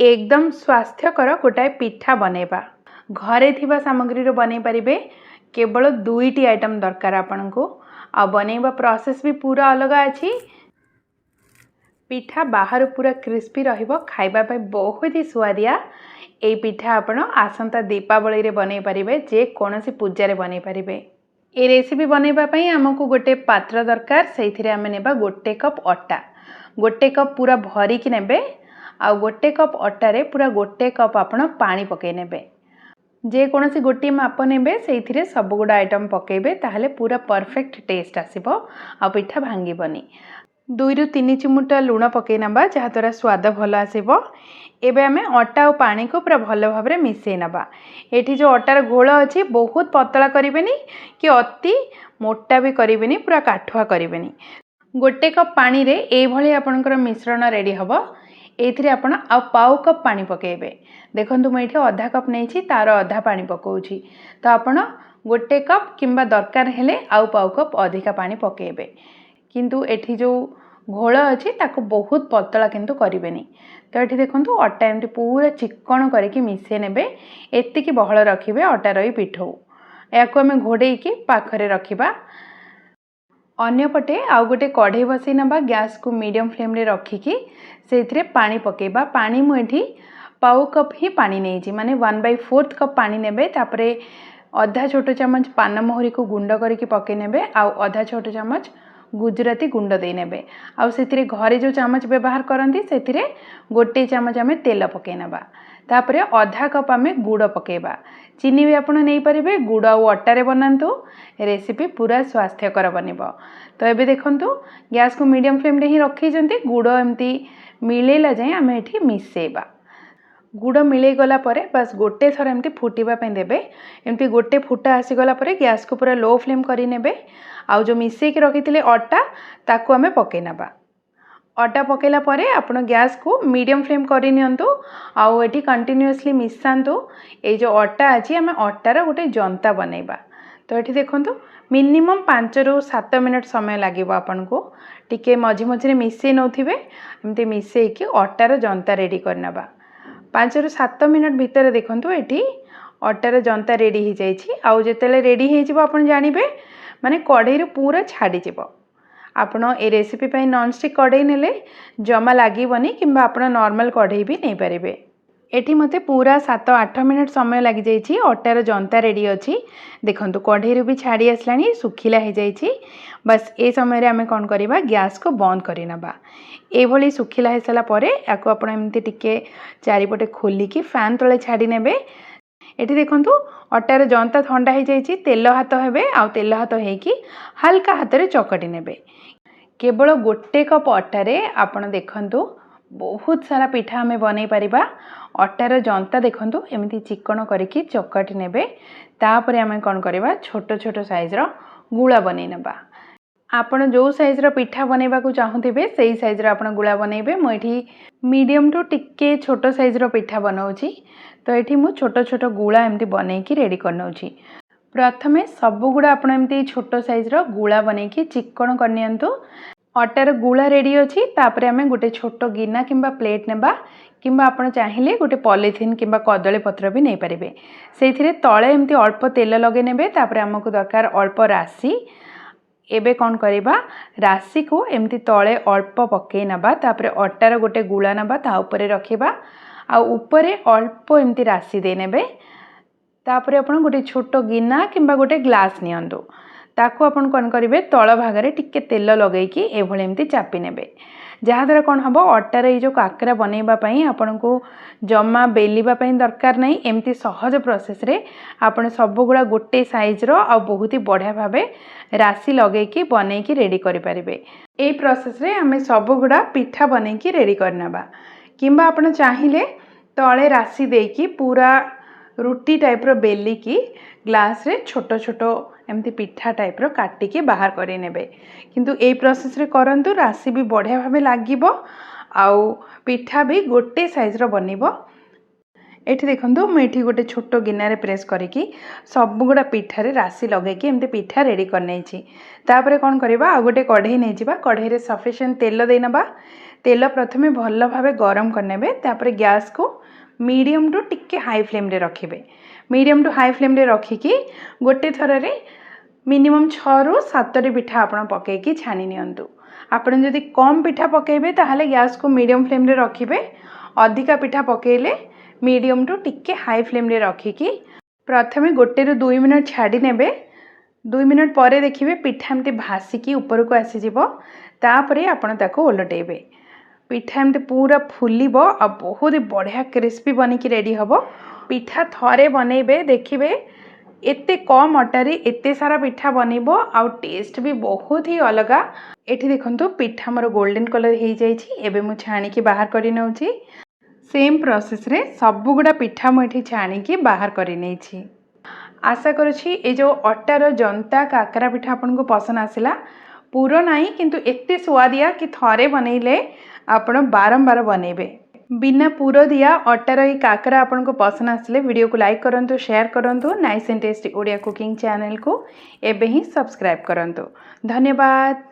एकदम स्वास्थ्यकर गोटाए पिठा बनैबा घरे थिबा सामग्री बनै पारिबे। केवल 2टी आइटम दरकार आपनको आ बनैबा प्रोसेस भी पूरा अलग अछि। पिठा बाहर पूरा क्रिस्पी रहिबो, खाइबा पे बहुत ही स्वादिया। ए पिठा आपण आसंता दीपावली रे बनै पारिबे, जे कोनोसी पूजा रे बनै पारिबे। ए रेसिपी बनैबा पई हमकु गोटे पात्र दरकार। सेइथिरे आमे नेबा गोटे कप अटा, गोटे कप पूरा भरी कि नेबे। आ गोटे कप अटा रे पूरा गोटे कप आपण पानी पकै नेबे। जे कोनोसी गोटी माप नेबे, सेइथिरे सब गुडा आइटम पकेबे, ताहले पूरा परफेक्ट टेस्ट आसीबो आ पिठा भांगीबनी। 2 रु 3 चिमुटा लूण पकई नबा, जहा द्वारा स्वाद भल आसीबो। एबे आमे अटा और पानी को पूरा भल भाव में मिसई नबा। एठी जो अटार घोल अछि बहुत पतला करिवेनी कि अति मोटा भी करिवेनी, पूरा काठुआ करिवेनी। गोटे कप पानी रे ए भली आपनकर मिश्रण रेडी हबो। एथिरे आपण आ पाउ कप पानी पकेबे। देखंतु मैं एठी आधा कप नैछि, तार आधा पानी पकाउछि। तो आपण गोटे कप किंबा दरकार हेले आ पाउ कप अधिका पानी पकेबे। किंतु एठी जो घोल अच्छी ताको बहुत पतला किंतु करिवेनी। तो ये देखो अटा एमती पूरा चिक्कण करके मिसई नेबे। एतिकी बहल रखिबे अटा रही पिठौ। याको आमे घोड़े की पाखरे रखिबा। अन्य पटे आउ गोटे कढ़ई बसई नबा। गैस को मीडियम फ्लेम रे रखिकी सेथिरे पानी पकेबा। पानी मु एठी पाउ कप ही पानी नेछि, माने 1/4 कप पानी नेबे। तापरे आधा छोटो चम्मच पान मोहरी को गुंड करके पके नेबे। आउ आधा छोटो चम्मच गुजराती गुंड दे नेबे। आउ सेथिरे घरे जो चामच व्यवहार करंती सेथिरे गोटे चामच आमे तेल पके नबा। तापरे आधा कप आमे गुड़ पकेबा। चीनी भी आपण नै परिबे। गुड़ आ अटा रे बनांतु, रेसिपी पूरा स्वास्थ्यकर बनिबो। तो एबे देखंतु गैस को मीडियम फ्लेम रे ही रखी जंती। गुड़ एमती मिलेला जाय आमे एठी मिसेबा। गुड़ मिले गला परे बस गोटे थर एमती फुटीबा पे देबे। एमती गोटे फुटा आसी गला परे गैस को पूरा लो फ्लेम करी नेबे। आउ जो मिसेई के रखिथिले अटा ताको आमे पके नबा। अटा पकेला परे आपण गैस को मीडियम फ्लेम करी नियंतु। आउ एठी कंटिन्यूअसली मिसांतु। ए जो अटा अछि आमे अटार गोटे जंता बनैबा। तो एठी देखंतु मिनिमम 5 रु 7 मिनिट समय लागिबो आपनको। टिके मझी मझी मिसेई नउथिबे। एमती मिसेई कि अटार जंता रेडी करनबा। 5 रु 7 मिनिट भितर देखंतु एठी अटार जंता रेडी हो जाइछि। आउ जेतेले रेडी हो जिवो आपण जानिबे, माने कढ़ई रे पूरा छाड़ी जिवो। आपण ए रेसिपी पई नॉन स्टिक कढ़ई नेले जमा लागिबनी, किंबा आपण नॉर्मल कढ़ई भी नै परिबे। एठी मते पूरा 7-8 मिनिट समय लागि जाइछि। अटार जंता रेडी अछि। देखंतु कढ़ई रे भी छाड़ी आसलानी, सुखिला हो जाइछि। बस ए समय रे आमे कोन करिबा, गैस को बंद करि नबा। ए भली सुखिला हे सला परे याको आपण एमती टिके चारिपटे खोली की फैन तळे छाड़ी नेबे। एठी देखंतु अटार जंता ठंडा हो जाइछि। तेल हाथ हेबे। आ तेल हाथ हेकी हल्का हाथ रे चकटी नेबे। केवल गोटे कप अटारे आपण देखंतु बहुत सारा पिठा हमें बनै परिबा। अटार जंता देखंतु एमिति चिकन करके चकटी नेबे। तापरे आमे कोन करबा, छोटो छोटो साइज रो गुळा बनै नबा। आपण जो साइज रो पिठा बनैबा को चाहुथिबे सेही साइज रो आपण गुळा बनैबे। मो एठी मीडियम टू टिके छोटो साइज रो पिठा बनाउछि। तो एठी मु छोटो छोटो गुळा एमती बनै की रेडी करनउछि। प्रथमे सब गुड़ा आपण एमती छोटो साइज रो गुळा बनै की चिकन करनियंतु। अटार गुळा रेडी अछि। तापरे आमे गोटे छोटो गिना किंबा प्लेट नेबा, किंबा आपण चाहिले गोटे पॉलिथिन किंबा कदली पत्र भी नै परिबे। सेथिरे तळे एमती अल्प तेल लगे नेबे। तापरे हमकु दरकार अल्प राशि। एबे कोन करिबा, राशि को एमती तळे अल्प पके नबा। तापरे अटार गोटे गुळा नबा, ता ऊपरे रखिबा। आ ऊपरे अल्प एमती राशि दे नेबे। तापरे आपण गोटे छोटो गिना किंबा गोटे ग्लास नियंतु। ताको आपण कोन करिवे, तळ भागरे टिके तेल लगेकी एभले एमती चापी नेबे। जहा द्वारा कोन हबो, अटार ए जो काकरा बनैबा पई आपनको जम्मा बेलिबा पई दरकार नै। एमती सहज प्रोसेस रे आपण सब गुडा गोटे साइज रो आ बहुत ही बढ़िया भाबे राशि लगेकी बनैकी रेडी करि परिबे। ए प्रोसेस रे हमें सब गुडा पिठा बनैकी रेडी करनबा। किंबा आपण चाहिले तळे राशि देकी पूरा रुटी टाइप रो बेली की ग्लास रे छोटो छोटो एमती पिठा टाइप रो काटी के बाहर करि नेबे। किंतु ए प्रोसेस रे करंतु, राशि भी बढ़िया भाबे लागिबो। आउ पिठा भी गोटे साइज रो बनिबो। एठी देखंतु मुझे गोटे छोट गिनारे प्रेस करिकी सब गुड़ा पिठारे राशि लगेकी एमती पिठा रेडी कर नहीं तापर कौन करवा आ गोटे कढ़ई नहीं जावा कढ़ई रे सफिशिएंट तेल देना तेल प्रथमे भल भाव गरम करने तापर गैस को मीडियम टू टिके हाई फ्लेम रे रखिबे मीडियम टू हाई फ्लेम रे रखिकी गोटे थर रे मिनिमम 6 ରୁ 7 पिठा आपण पकईकी छाणी नियंतु आपण जदि कम पिठा पकेबे ताहले गैस को मीडियम फ्लेम रे रखिबे अधिका पिठा पकेले मीडियम टू टिके हाई फ्लेम रे रखिकी प्रथमे गोटे रू 2 मिनट छाड़ी नेबे 2 मिनट परे देखिबे पिठा एमती भासिकी ऊपर को आसी जिवो तापरे आपण ताको ओलटेबे पिठा एमती पूरा फुलिबो आ बहुत ही बढ़िया क्रिस्पी बनिकी रेडी हबो पिठा थरे बनेबे देखिबे एते कम अटारी एते सारा पिठा बनइबो आ टेस्ट भी बहुत ही अलगा एठी देखंतु पिठा मोर गोल्डन कलर हो जाइछि एबे मु छाणी की बाहर करि नउछि सेम प्रोसेस रे सब गुडा पिठा मु एठी छाणी की बाहर करि नैछि आशा करूछि ए जो अटार जंता काकरा पिठा आपन को पसंद आसिला पूरा नाही किंतु एते स्वादिया कि थरे बनइले आपण बारंबार बनेबे बिना पूरा दिया अटार ही काकरा आपन को पसंद आसले वीडियो को लाइक करंतु शेयर करंतु nice and tasty Odia cooking channel को एबे ही सब्सक्राइब करंतु धन्यवाद।